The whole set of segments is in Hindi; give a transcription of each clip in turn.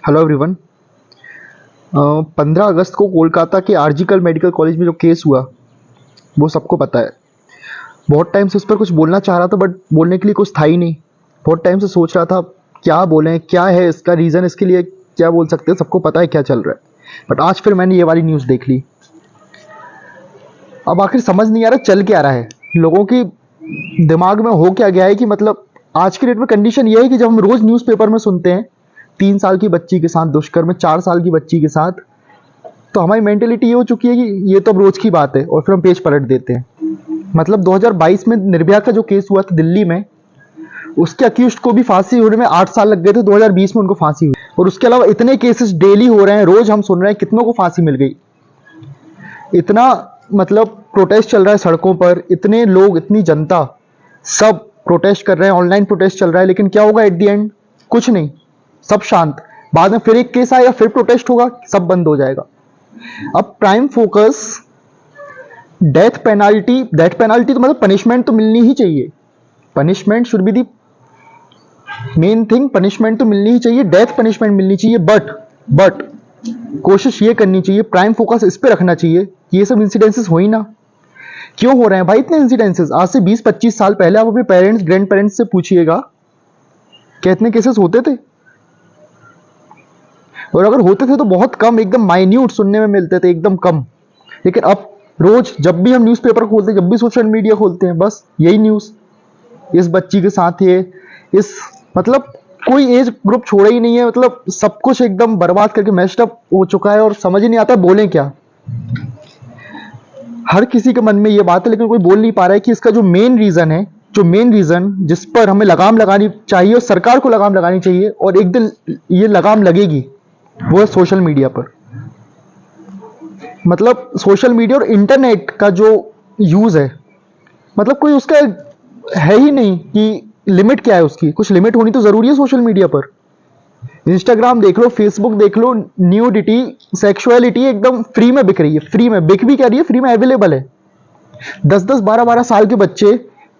Hello everyone. 15 अगस्त को कोलकाता के आरजिकल मेडिकल कॉलेज में जो केस हुआ वो सबको पता है। बहुत टाइम से उस पर कुछ बोलना चाह रहा था बट बोलने के लिए कुछ था ही नहीं। बहुत टाइम से सोच रहा था क्या बोलें, क्या है इसका रीज़न, इसके लिए क्या बोल सकते हैं, सबको पता है क्या चल रहा है। बट आज फिर मैंने ये वाली न्यूज़ देख ली। अब आखिर समझ नहीं आ रहा चल क्या रहा है, लोगों की दिमाग में हो क्या गया है कि मतलब आज की डेट में कंडीशन ये है कि जब हम रोज़ न्यूज़पेपर में सुनते हैं 3 साल की बच्ची के साथ दुष्कर्म, 4 साल की बच्ची के साथ, तो हमारी मेंटेलिटी ये हो चुकी है कि ये तो अब रोज की बात है और फिर हम पेज पलट देते हैं। मतलब 2022 में निर्भया का जो केस हुआ था दिल्ली में, उसके अक्यूज्ड को भी फांसी होने में 8 साल लग गए थे। 2020 में उनको फांसी हुई। और उसके अलावा इतने केसेस डेली हो रहे हैं, रोज हम सुन रहे हैं कितनों को फांसी मिल गई। इतना मतलब प्रोटेस्ट चल रहा है सड़कों पर, इतने लोग, इतनी जनता सब प्रोटेस्ट कर रहे हैं, ऑनलाइन प्रोटेस्ट चल रहा है, लेकिन क्या होगा एट द एंड? कुछ नहीं, सब शांत। बाद में फिर एक केस आएगा, फिर प्रोटेस्ट होगा, सब बंद हो जाएगा। अब प्राइम फोकस डेथ पेनाल्टी तो मतलब पनिशमेंट तो मिलनी ही चाहिए। Punishment should be the main thing, punishment तो मिलनी ही चाहिए, डेथ पनिशमेंट मिलनी चाहिए। बट कोशिश ये करनी चाहिए, प्राइम फोकस इस पे रखना चाहिए कि ये सब इंसिडेंसेस हो ही ना। क्यों हो रहे हैं भाई इतने इंसिडेंसेस? आज से 20-25 साल पहले आप अपने पेरेंट्स, ग्रैंड पेरेंट्स से पूछिएगा क्या इतने केसेस होते थे? और अगर होते थे तो बहुत कम, एकदम माइन्यूट सुनने में मिलते थे, एकदम कम। लेकिन अब रोज जब भी हम न्यूज़पेपर खोलते हैं, जब भी सोशल मीडिया खोलते हैं, बस यही न्यूज़, इस बच्ची के साथ ये, इस मतलब कोई एज ग्रुप छोड़ा ही नहीं है। मतलब सब कुछ एकदम बर्बाद करके मैश्ड अप हो चुका है और समझ ही नहीं आता बोलें क्या। हर किसी के मन में ये बात है लेकिन कोई बोल नहीं पा रहा है कि इसका जो मेन रीजन जिस पर हमें लगाम लगानी चाहिए और सरकार को लगाम लगानी चाहिए और एक दिन ये लगाम लगेगी, वो है सोशल मीडिया पर। मतलब सोशल मीडिया और इंटरनेट का जो यूज है, मतलब कोई उसका है ही नहीं कि लिमिट क्या है उसकी। कुछ लिमिट होनी तो जरूरी है सोशल मीडिया पर। इंस्टाग्राम देख लो, फेसबुक देख लो, न्यूडिटी, सेक्सुअलिटी एकदम फ्री में बिक रही है। फ्री में बिक भी क्या रही है, फ्री में अवेलेबल है। 10-10, 12-12 साल के बच्चे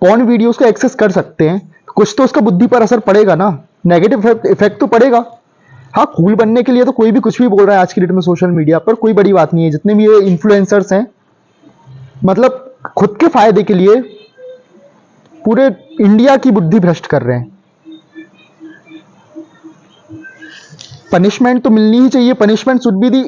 पॉर्न वीडियोस को एक्सेस कर सकते हैं। कुछ तो उसका बुद्धि पर असर पड़ेगा ना, नेगेटिव इफेक्ट तो पड़ेगा। हाँ, कूल बनने के लिए तो कोई भी कुछ भी बोल रहा है आज की डेट में सोशल मीडिया पर, कोई बड़ी बात नहीं है। जितने भी ये इन्फ्लुएंसर्स हैं, मतलब खुद के फायदे के लिए पूरे इंडिया की बुद्धि भ्रष्ट कर रहे हैं। पनिशमेंट तो मिलनी ही चाहिए, पनिशमेंट शुड बी दी,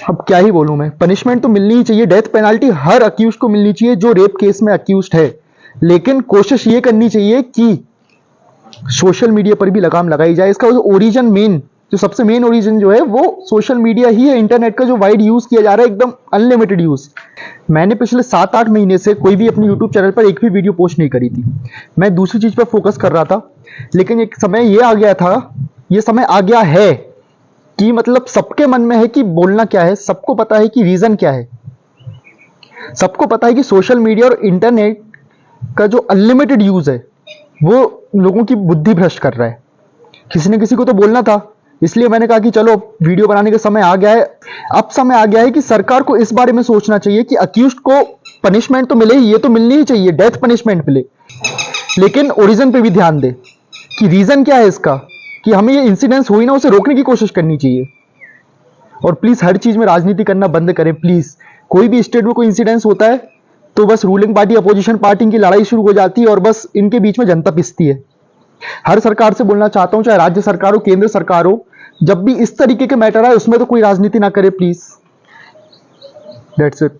अब क्या ही बोलूं मैं, पनिशमेंट तो मिलनी ही चाहिए। डेथ पेनाल्टी हर अक्यूज को मिलनी चाहिए जो रेप केस में अक्यूज है। लेकिन कोशिश ये करनी चाहिए कि सोशल मीडिया पर भी लगाम लगाई जाए। इसका जो ओरिजिन मेन, जो सबसे मेन ओरिजिन जो है वो सोशल मीडिया ही है। इंटरनेट का जो वाइड यूज किया जा रहा है, एकदम अनलिमिटेड यूज। मैंने पिछले 7-8 महीने से कोई भी अपने यूट्यूब चैनल पर एक भी वीडियो पोस्ट नहीं करी थी। मैं दूसरी चीज पर फोकस कर रहा था। लेकिन एक समय ये आ गया था, ये समय आ गया है कि मतलब सबके मन में है कि बोलना क्या है। सबको पता है कि रीजन क्या है। सबको पता है कि सोशल मीडिया और इंटरनेट का जो अनलिमिटेड यूज है वो लोगों की बुद्धि भ्रष्ट कर रहा है। किसी ने किसी को तो बोलना था, इसलिए मैंने कहा कि चलो वीडियो बनाने का समय आ गया है। अब समय आ गया है कि सरकार को इस बारे में सोचना चाहिए कि अक्यूज्ड को पनिशमेंट तो मिले ही, ये तो मिलनी ही चाहिए, डेथ पनिशमेंट मिले। लेकिन ओरिजिन पे भी ध्यान दे कि रीजन क्या है इसका, कि हमें ये इंसिडेंस हुई ना, उसे रोकने की कोशिश करनी चाहिए। और प्लीज हर चीज में राजनीति करना बंद करें प्लीज। कोई भी स्टेट में कोई इंसिडेंस होता है तो बस रूलिंग पार्टी अपोजिशन पार्टी की लड़ाई शुरू हो जाती है और बस इनके बीच में जनता पिसती है। हर सरकार से बोलना चाहता हूं, चाहे राज्य सरकार हो, केंद्र सरकार हो, जब भी इस तरीके के मैटर आए उसमें तो कोई राजनीति ना करे प्लीज। That's it.